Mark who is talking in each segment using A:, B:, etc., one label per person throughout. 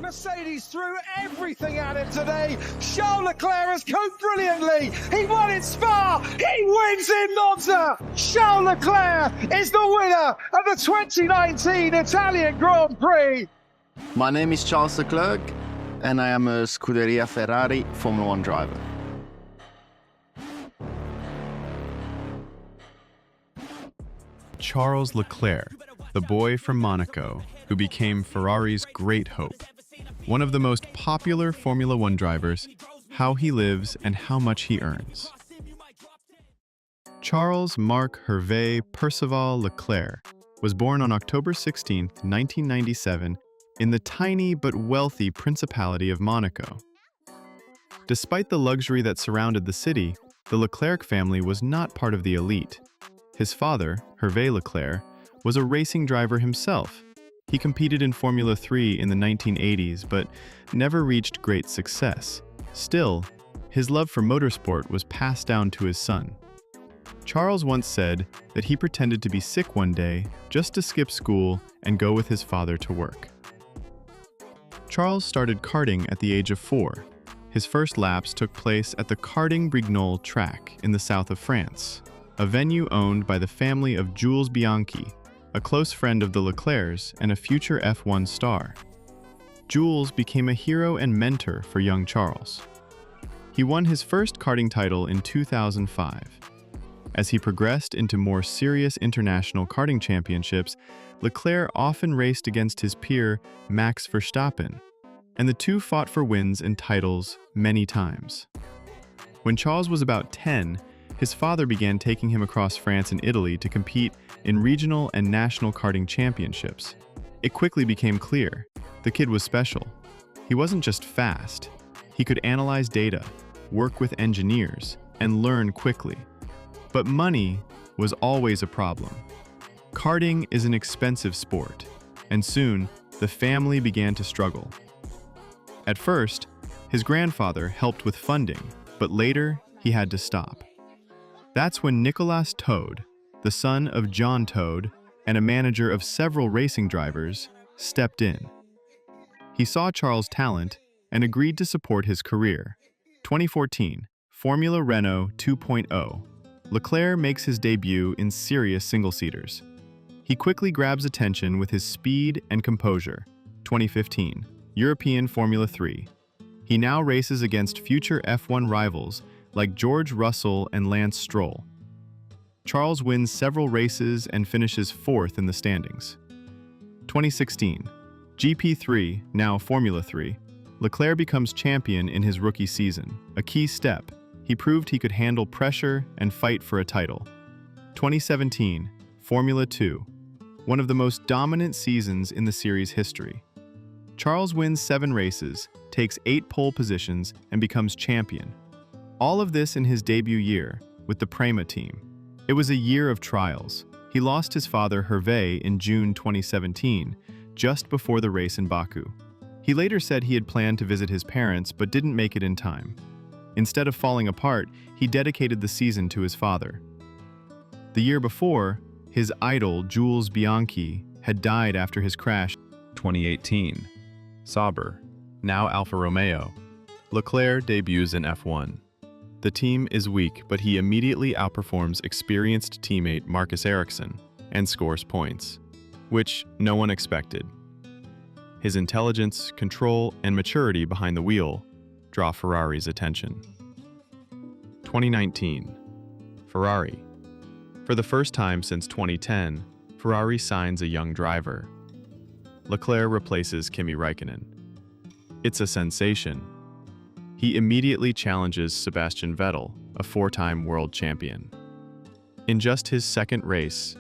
A: Mercedes threw everything at him today. Charles Leclerc has coped brilliantly. He won in Spa. He wins in Monza. Charles Leclerc is the winner of the 2019 Italian Grand Prix.
B: My name is Charles Leclerc, and I am a Scuderia Ferrari Formula 1 driver.
C: Charles Leclerc, the boy from Monaco, who became Ferrari's great hope. One of the most popular Formula 1 drivers, how he lives and how much he earns. Charles Marc Hervé Percival Leclerc was born on October 16, 1997, in the tiny but wealthy Principality of Monaco. Despite the luxury that surrounded the city, the Leclerc family was not part of the elite. His father, Hervé Leclerc, was a racing driver himself. He competed in Formula 3 in the 1980s, but never reached great success. Still, his love for motorsport was passed down to his son. Charles once said that he pretended to be sick one day just to skip school and go with his father to work. Charles started karting at the age of 4. His first laps took place at the Karting Brignoles track in the south of France, a venue owned by the family of Jules Bianchi, a close friend of the Leclercs and a future F1 star. Jules became a hero and mentor for young Charles. He won his first karting title in 2005. As he progressed into more serious international karting championships, Leclerc often raced against his peer Max Verstappen, and the two fought for wins and titles many times. When Charles was about 10, his father began taking him across France and Italy to compete in regional and national karting championships. It quickly became clear the kid was special. He wasn't just fast. He could analyze data, work with engineers, and learn quickly. But money was always a problem. Karting is an expensive sport, and soon the family began to struggle. At first, his grandfather helped with funding, but later he had to stop. That's when Nicolas Todt, the son of John Todt and a manager of several racing drivers, stepped in. He saw Charles' talent and agreed to support his career. 2014, Formula Renault 2.0. Leclerc makes his debut in serious single-seaters. He quickly grabs attention with his speed and composure. 2015, European Formula 3. He now races against future F1 rivals like George Russell and Lance Stroll. Charles wins several races and finishes 4th in the standings. 2016, GP3, now Formula 3. Leclerc becomes champion in his rookie season, a key step. He proved he could handle pressure and fight for a title. 2017, Formula 2, one of the most dominant seasons in the series' history. Charles wins 7 races, takes 8 pole positions, and becomes champion. All of this in his debut year with the Prema team. It was a year of trials. He lost his father Hervé in June 2017, just before the race in Baku. He later said he had planned to visit his parents but didn't make it in time. Instead of falling apart, he dedicated the season to his father. The year before, his idol Jules Bianchi had died after his crash. 2018, Sauber, now Alfa Romeo. Leclerc debuts in F1. The team is weak, but he immediately outperforms experienced teammate Marcus Ericsson and scores points, which no one expected. His intelligence, control, and maturity behind the wheel draw Ferrari's attention. 2019, Ferrari. For the first time since 2010, Ferrari signs a young driver. Leclerc replaces Kimi Räikkönen. It's a sensation. He immediately challenges Sebastian Vettel, a 4-time world champion. In just his second race,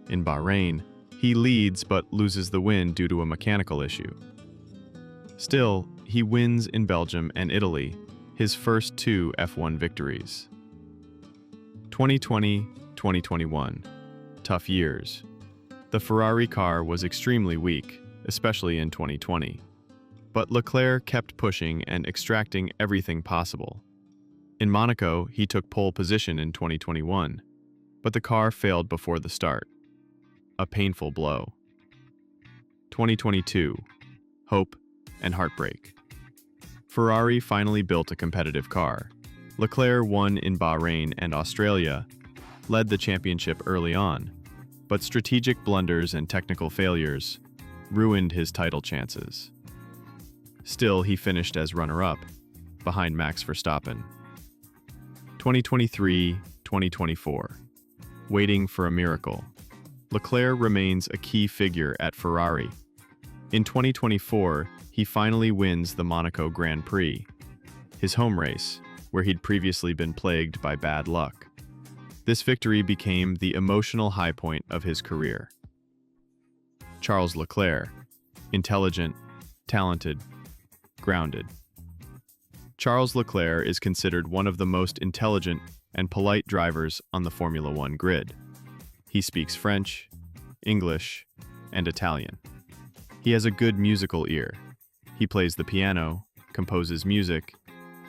C: in Bahrain, he leads but loses the win due to a mechanical issue. Still, he wins in Belgium and Italy, his first 2 F1 victories. 2020-2021, tough years. The Ferrari car was extremely weak, especially in 2020. But Leclerc kept pushing and extracting everything possible. In Monaco, he took pole position in 2021, but the car failed before the start. A painful blow. 2022, hope and heartbreak. Ferrari finally built a competitive car. Leclerc won in Bahrain and Australia, led the championship early on, but strategic blunders and technical failures ruined his title chances. Still, he finished as runner-up, behind Max Verstappen. 2023-2024. Waiting for a miracle. Leclerc remains a key figure at Ferrari. In 2024, he finally wins the Monaco Grand Prix, his home race, where he'd previously been plagued by bad luck. This victory became the emotional high point of his career. Charles Leclerc. Intelligent, talented, grounded. Charles Leclerc is considered one of the most intelligent and polite drivers on the Formula One grid. He speaks French, English, and Italian. He has a good musical ear. He plays the piano, composes music,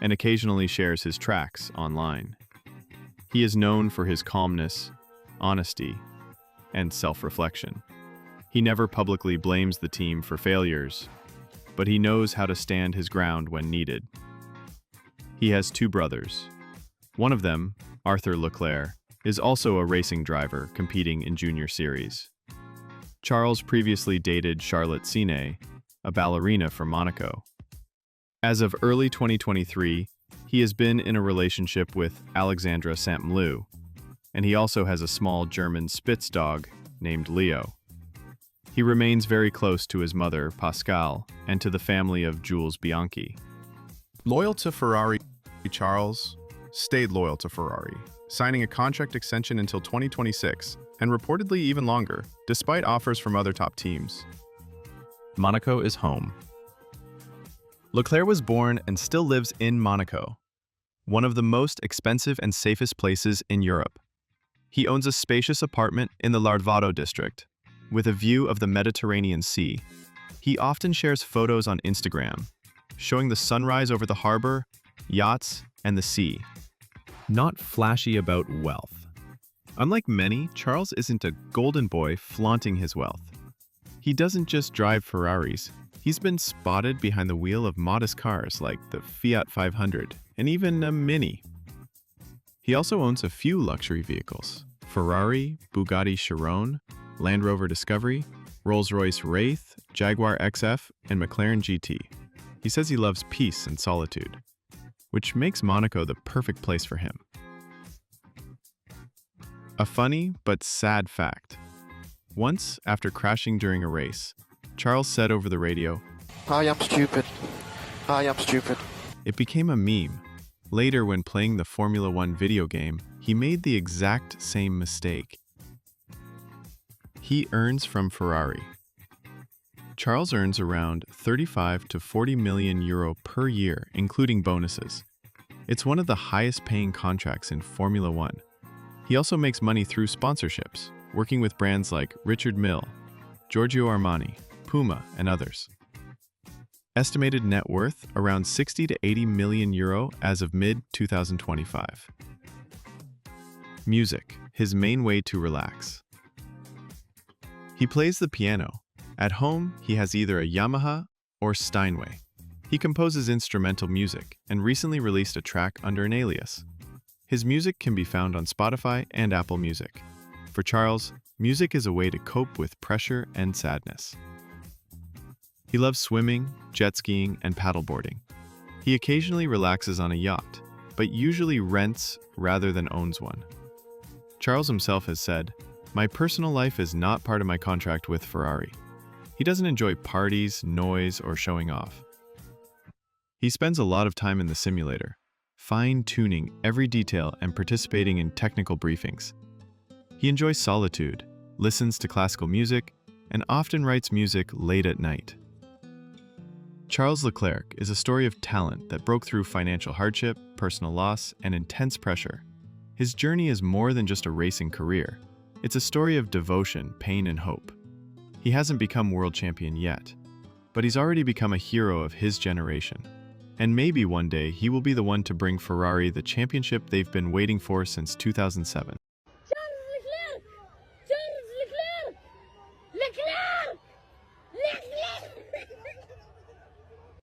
C: and occasionally shares his tracks online. He is known for his calmness, honesty, and self-reflection. He never publicly blames the team for failures, but he knows how to stand his ground when needed. He has two brothers. One of them, Arthur Leclerc, is also a racing driver competing in junior series. Charles previously dated Charlotte Leclerc, a ballerina from Monaco. As of early 2023, he has been in a relationship with Alexandra Saint-Melu, and he also has a small German Spitz dog named Leo. He remains very close to his mother, Pascal, and to the family of Jules Bianchi.
D: Loyal to Ferrari, Charles stayed loyal to Ferrari, signing a contract extension until 2026, and reportedly even longer, despite offers from other top teams.
C: Monaco is home. Leclerc was born and still lives in Monaco, one of the most expensive and safest places in Europe. He owns a spacious apartment in the Lardvado district, with a view of the Mediterranean Sea. He often shares photos on Instagram, showing the sunrise over the harbor, yachts, and the sea. Not flashy about wealth. Unlike many, Charles isn't a golden boy flaunting his wealth. He doesn't just drive Ferraris. He's been spotted behind the wheel of modest cars like the Fiat 500 and even a Mini. He also owns a few luxury vehicles: Ferrari, Bugatti Chiron, Land Rover Discovery, Rolls-Royce Wraith, Jaguar XF, and McLaren GT. He says he loves peace and solitude, which makes Monaco the perfect place for him. A funny but sad fact. Once, after crashing during a race, Charles said over the radio,
E: "I am stupid. I am stupid."
C: It became a meme. Later, when playing the Formula One video game, he made the exact same mistake. He earns from Ferrari. Charles earns around 35 to 40 million euro per year, including bonuses. It's one of the highest paying contracts in Formula One. He also makes money through sponsorships, working with brands like Richard Mille, Giorgio Armani, Puma, and others. Estimated net worth around 60 to 80 million euro as of mid-2025. Music, his main way to relax. He plays the piano. At home, he has either a Yamaha or Steinway. He composes instrumental music and recently released a track under an alias. His music can be found on Spotify and Apple Music. For Charles, music is a way to cope with pressure and sadness. He loves swimming, jet skiing, and paddleboarding. He occasionally relaxes on a yacht, but usually rents rather than owns one. Charles himself has said, "My personal life is not part of my contract with Ferrari." He doesn't enjoy parties, noise, or showing off. He spends a lot of time in the simulator, fine-tuning every detail and participating in technical briefings. He enjoys solitude, listens to classical music, and often writes music late at night. Charles Leclerc is a story of talent that broke through financial hardship, personal loss, and intense pressure. His journey is more than just a racing career. It's a story of devotion, pain, and hope. He hasn't become world champion yet, but he's already become a hero of his generation. And maybe one day he will be the one to bring Ferrari the championship they've been waiting for since 2007.